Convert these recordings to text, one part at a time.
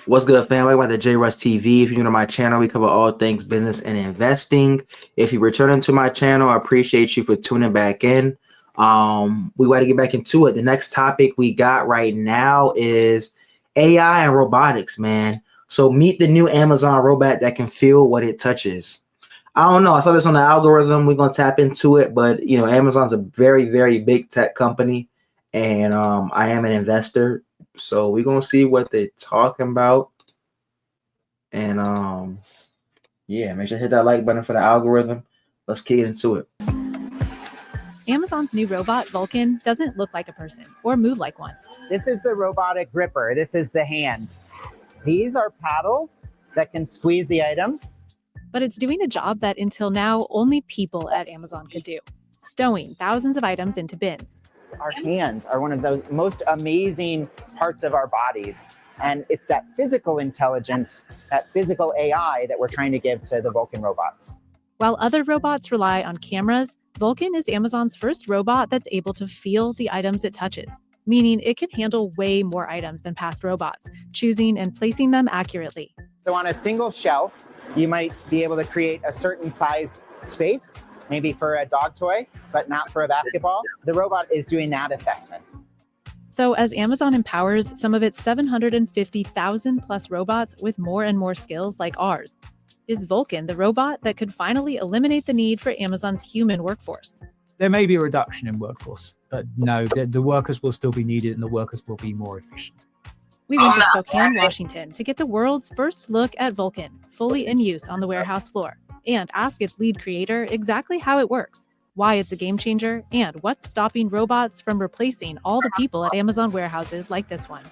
What's good, fam? Welcome back to J Russ TV. If you're new to my channel, we cover all things business and investing. If you're returning to my channel, I appreciate you for tuning back in. We got to get back into it. The next topic we got right now is AI and robotics, man. So meet the new Amazon robot that can feel what it touches. I don't know. I saw this on the algorithm. We're gonna tap into it, but Amazon's a very, very big tech company, and I am an investor. So we're gonna see what they're talking about. And yeah, make sure to hit that like button for the algorithm. Let's get into it. Amazon's new robot, Vulcan, doesn't look like a person or move like one. This is the robotic gripper. This is the hand. These are paddles that can squeeze the item. But it's doing a job that until now only people at Amazon could do, stowing thousands of items into bins. Our hands are one of those most amazing parts of our bodies. And it's that physical intelligence, that physical AI that we're trying to give to the Vulcan robots. While other robots rely on cameras, Vulcan is Amazon's first robot that's able to feel the items it touches, meaning it can handle way more items than past robots, choosing and placing them accurately. So on a single shelf, you might be able to create a certain size space, maybe for a dog toy, but not for a basketball. The robot is doing that assessment. So as Amazon empowers some of its 750,000 plus robots with more and more skills like ours, is Vulcan the robot that could finally eliminate the need for Amazon's human workforce? There may be a reduction in workforce, but no, the workers will still be needed and the workers will be more efficient. We went to Spokane, Washington to get the world's first look at Vulcan, fully in use on the warehouse floor, and ask its lead creator exactly how it works, why it's a game changer, and what's stopping robots from replacing all the people at Amazon warehouses like this one.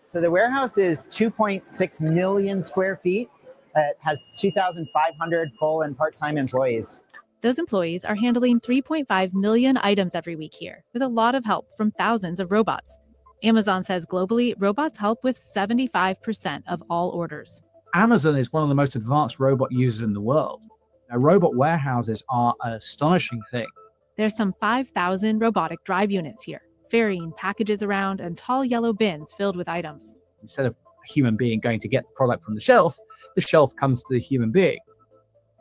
So the warehouse is 2.6 million square feet. It has 2,500 full and part-time employees. Those employees are handling 3.5 million items every week here, with a lot of help from thousands of robots. Amazon says globally, robots help with 75% of all orders. Amazon is one of the most advanced robot users in the world. Now, robot warehouses are an astonishing thing. There's some 5,000 robotic drive units here, ferrying packages around and tall yellow bins filled with items. Instead of a human being going to get the product from the shelf comes to the human being.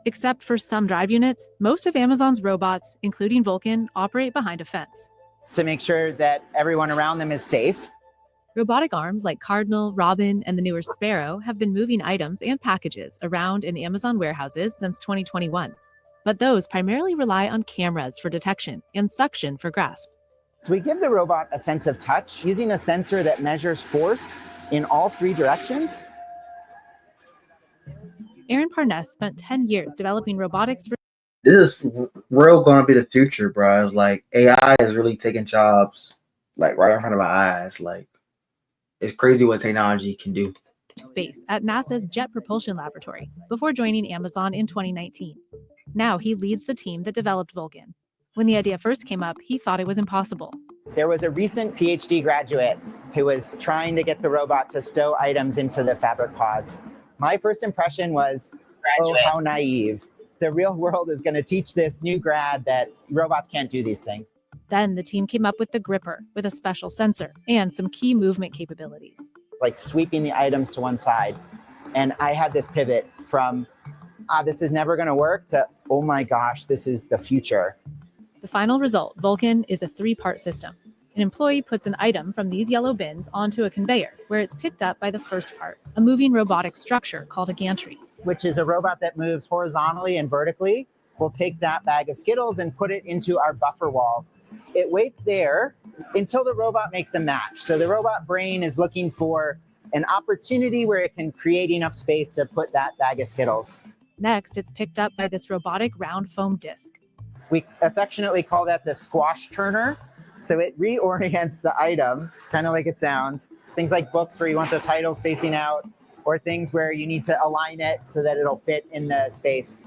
Except for some drive units, most of Amazon's robots, including Vulcan, operate behind a fence. To make sure that everyone around them is safe. Robotic arms like Cardinal, Robin, and the newer Sparrow have been moving items and packages around in Amazon warehouses since 2021. But those primarily rely on cameras for detection and suction for grasp. So we give the robot a sense of touch using a sensor that measures force in all three directions. Aaron Parness spent 10 years developing robotics for. This is real gonna be the future, bro. It's like AI is really taking jobs like right in front of our eyes. Like it's crazy what technology can do. Space at NASA's Jet Propulsion Laboratory before joining Amazon in 2019. Now he leads the team that developed Vulcan. When the idea first came up, he thought it was impossible. There was a recent PhD graduate who was trying to get the robot to stow items into the fabric pods. My first impression was, oh, how naive. The real world is going to teach this new grad that robots can't do these things. Then the team came up with the gripper with a special sensor and some key movement capabilities. Like sweeping the items to one side. And I had this pivot from, this is never going to work to, oh my gosh, this is the future. The final result, Vulcan, is a 3-part system. An employee puts an item from these yellow bins onto a conveyor where it's picked up by the first part, a moving robotic structure called a gantry. Which is a robot that moves horizontally and vertically. We'll take that bag of Skittles and put it into our buffer wall. It waits there until the robot makes a match. So the robot brain is looking for an opportunity where it can create enough space to put that bag of Skittles. Next, it's picked up by this robotic round foam disc. We affectionately call that the squash turner. So it reorients the item, kind of like it sounds. Things like books where you want the titles facing out, or things where you need to align it so that it'll fit in the space.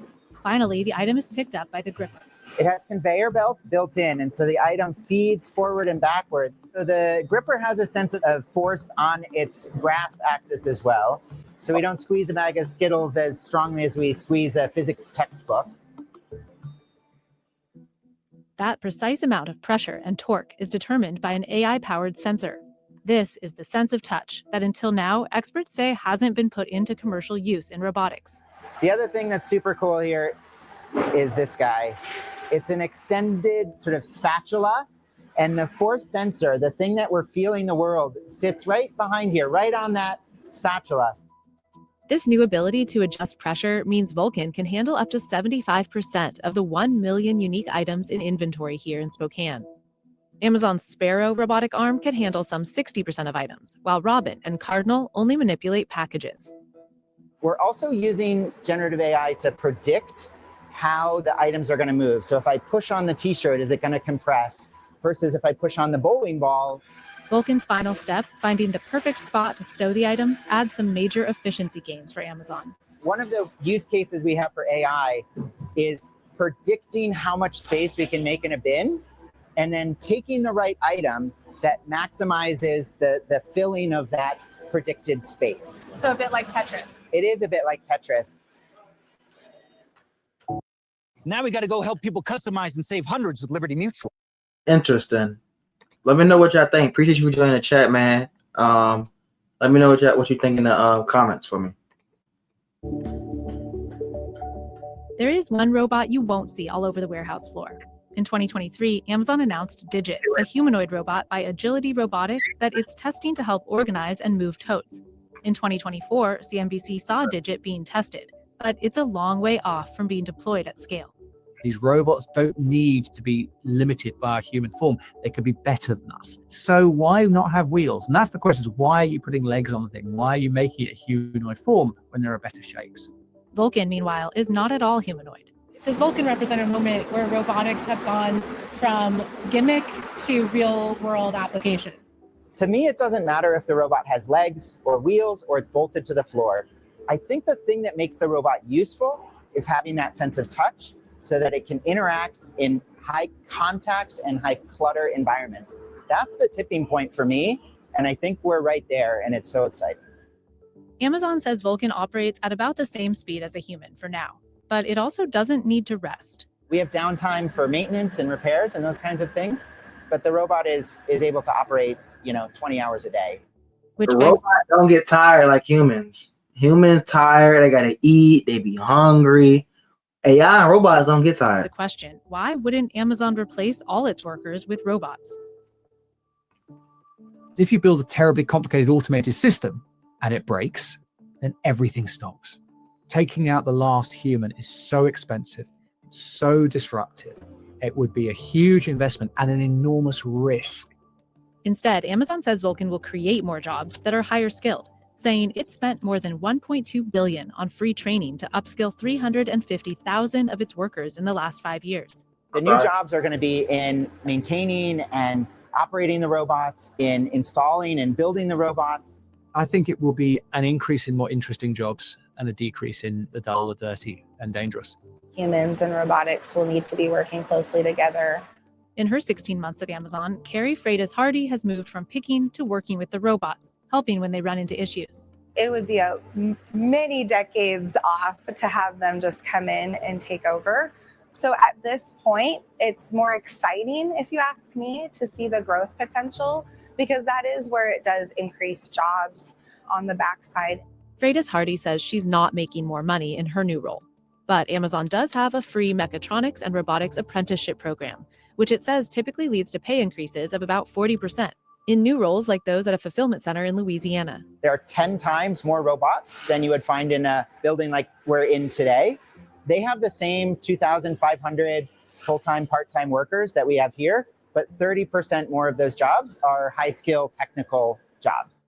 Finally, the item is picked up by the gripper. It has conveyor belts built in, and so the item feeds forward and backward. So the gripper has a sense of force on its grasp axis as well. So we don't squeeze a bag of Skittles as strongly as we squeeze a physics textbook. That precise amount of pressure and torque is determined by an AI-powered sensor. This is the sense of touch that until now, experts say hasn't been put into commercial use in robotics. The other thing that's super cool here is this guy. It's an extended sort of spatula, and the force sensor, the thing that we're feeling the world, sits right behind here, right on that spatula. This new ability to adjust pressure means Vulcan can handle up to 75% of the 1 million unique items in inventory here in Spokane. Amazon's Sparrow robotic arm can handle some 60% of items, while Robin and Cardinal only manipulate packages. We're also using generative AI to predict how the items are going to move. So if I push on the t-shirt, is it going to compress? Versus if I push on the bowling ball. Vulcan's final step, finding the perfect spot to stow the item, adds some major efficiency gains for Amazon. One of the use cases we have for AI is predicting how much space we can make in a bin, and then taking the right item that maximizes the filling of that predicted space. So a bit like Tetris. It is a bit like Tetris. Now we got to go help people customize and save hundreds with Liberty Mutual. Interesting. Let me know what y'all think. Appreciate you for joining the chat, man. Let me know what you think in the comments for me. There is one robot you won't see all over the warehouse floor. In 2023, Amazon announced Digit, a humanoid robot by Agility Robotics that it's testing to help organize and move totes. In 2024, CNBC saw Digit being tested, but it's a long way off from being deployed at scale. These robots don't need to be limited by a human form. They could be better than us. So why not have wheels? And that's the question, is why are you putting legs on the thing? Why are you making it a humanoid form when there are better shapes? Vulcan, meanwhile, is not at all humanoid. Does Vulcan represent a moment where robotics have gone from gimmick to real world application? To me, it doesn't matter if the robot has legs or wheels or it's bolted to the floor. I think the thing that makes the robot useful is having that sense of touch, so that it can interact in high contact and high clutter environments. That's the tipping point for me, and I think we're right there, and it's so exciting. Amazon says Vulcan operates at about the same speed as a human for now, but it also doesn't need to rest. We have downtime for maintenance and repairs and those kinds of things, but the robot is able to operate, 20 hours a day. Which The begs robot don't get tired like humans. Humans tired, they gotta eat, they be hungry. AI and robots don't get the tired. question, why wouldn't Amazon replace all its workers with robots? If you build a terribly complicated automated system and it breaks, then everything stops. Taking out the last human is so expensive, so disruptive. It would be a huge investment and an enormous risk. Instead, Amazon says Vulcan will create more jobs that are higher skilled, saying it spent more than $1.2 billion on free training to upskill 350,000 of its workers in the last 5 years. The new jobs are going to be in maintaining and operating the robots, in installing and building the robots. I think it will be an increase in more interesting jobs and a decrease in the dull, the dirty, and dangerous. Humans and robotics will need to be working closely together. In her 16 months at Amazon, Carrie Freitas-Hardy has moved from picking to working with the robots, helping when they run into issues. It would be many decades off to have them just come in and take over. So at this point, it's more exciting, if you ask me, to see the growth potential, because that is where it does increase jobs on the backside. Freitas-Hardy says she's not making more money in her new role. But Amazon does have a free mechatronics and robotics apprenticeship program, which it says typically leads to pay increases of about 40% in new roles like those at a fulfillment center in Louisiana. There are 10 times more robots than you would find in a building like we're in today. They have the same 2,500 full-time, part-time workers that we have here, but 30% more of those jobs are high-skill technical jobs.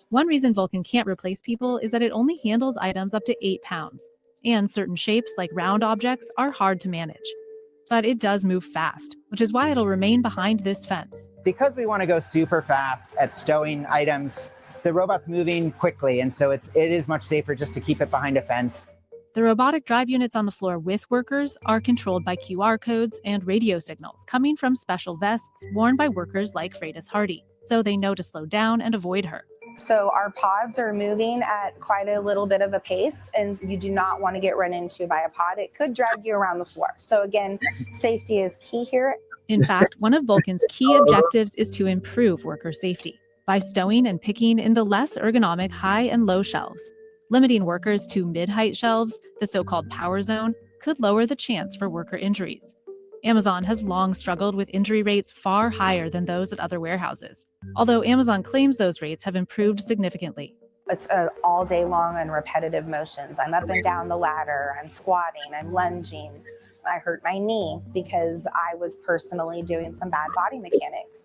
One reason Vulcan can't replace people is that it only handles items up to 8 pounds, and certain shapes like round objects are hard to manage. But it does move fast, which is why it'll remain behind this fence. Because we want to go super fast at stowing items, the robot's moving quickly, and so it is much safer just to keep it behind a fence. The robotic drive units on the floor with workers are controlled by QR codes and radio signals coming from special vests worn by workers like Freitas-Hardy, so they know to slow down and avoid her. So our pods are moving at quite a little bit of a pace, and you do not want to get run into by a pod. It could drag you around the floor. So again, safety is key here. In fact, one of Vulcan's key objectives is to improve worker safety by stowing and picking in the less ergonomic high and low shelves. Limiting workers to mid-height shelves, the so-called power zone, could lower the chance for worker injuries. Amazon has long struggled with injury rates far higher than those at other warehouses, although Amazon claims those rates have improved significantly. It's an all day long and repetitive motions. I'm up and down the ladder, I'm squatting, I'm lunging. I hurt my knee because I was personally doing some bad body mechanics.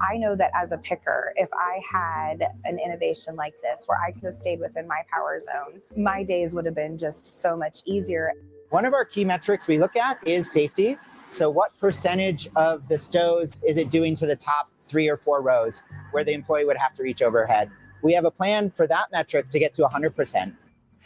I know that as a picker, if I had an innovation like this where I could have stayed within my power zone, my days would have been just so much easier. One of our key metrics we look at is safety. So what percentage of the stows is it doing to the top 3 or 4 rows where the employee would have to reach overhead? We have a plan for that metric to get to 100%.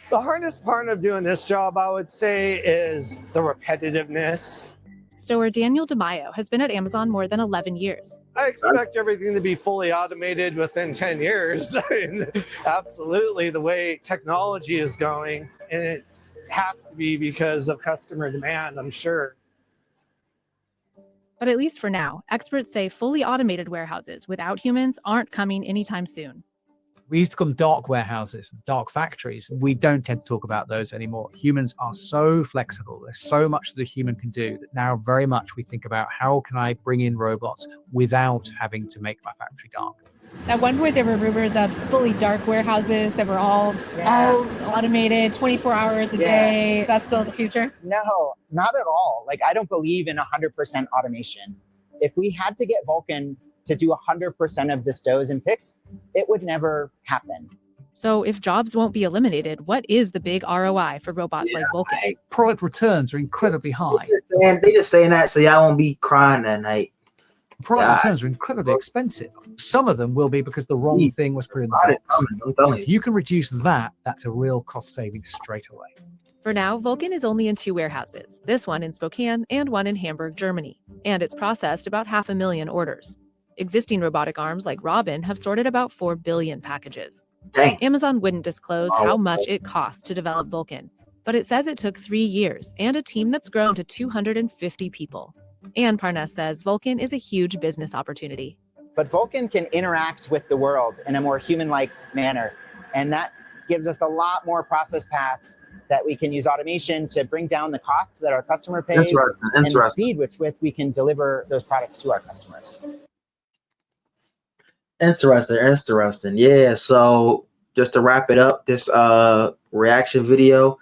The hardest part of doing this job, I would say, is the repetitiveness. Stower Daniel DeMaio has been at Amazon more than 11 years. I expect everything to be fully automated within 10 years. I mean, absolutely, the way technology is going, and it has to be because of customer demand, I'm sure. But at least for now, experts say fully automated warehouses without humans aren't coming anytime soon. We used to call them dark warehouses, dark factories. We don't tend to talk about those anymore. Humans are so flexible. There's so much that a human can do that now very much we think about how can I bring in robots without having to make my factory dark. At one point, there were rumors of fully dark warehouses that were all automated, 24 hours a day. That's still the future? No, not at all. Like, I don't believe in 100% automation. If we had to get Vulcan to do 100% of the stows and picks, it would never happen. So if jobs won't be eliminated, what is the big ROI for robots like Vulcan? Product returns are incredibly high. They just saying that so y'all won't be crying that night. Product returns are incredibly expensive. Some of them will be because the wrong thing was put in the box. If you can reduce that, that's a real cost saving straight away. For now, Vulcan is only in 2 warehouses, this one in Spokane and one in Hamburg, Germany, and it's processed about 500,000 orders. Existing robotic arms like Robin have sorted about 4 billion packages. Dang. Amazon wouldn't disclose how much it cost to develop Vulcan, but it says it took 3 years and a team that's grown to 250 people. Ann Parness says Vulcan is a huge business opportunity. But Vulcan can interact with the world in a more human-like manner, and that gives us a lot more process paths that we can use automation to bring down the cost that our customer pays and the speed with which we can deliver those products to our customers. Interesting. Yeah, so just to wrap it up, this reaction video,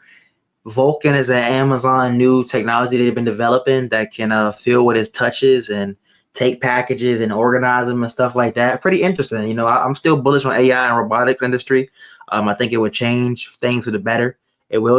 Vulcan is an Amazon new technology they've been developing that can feel with its touches and take packages and organize them and stuff like that. Pretty interesting. You know, I'm still bullish on AI and robotics industry. I think it would change things for the better. It will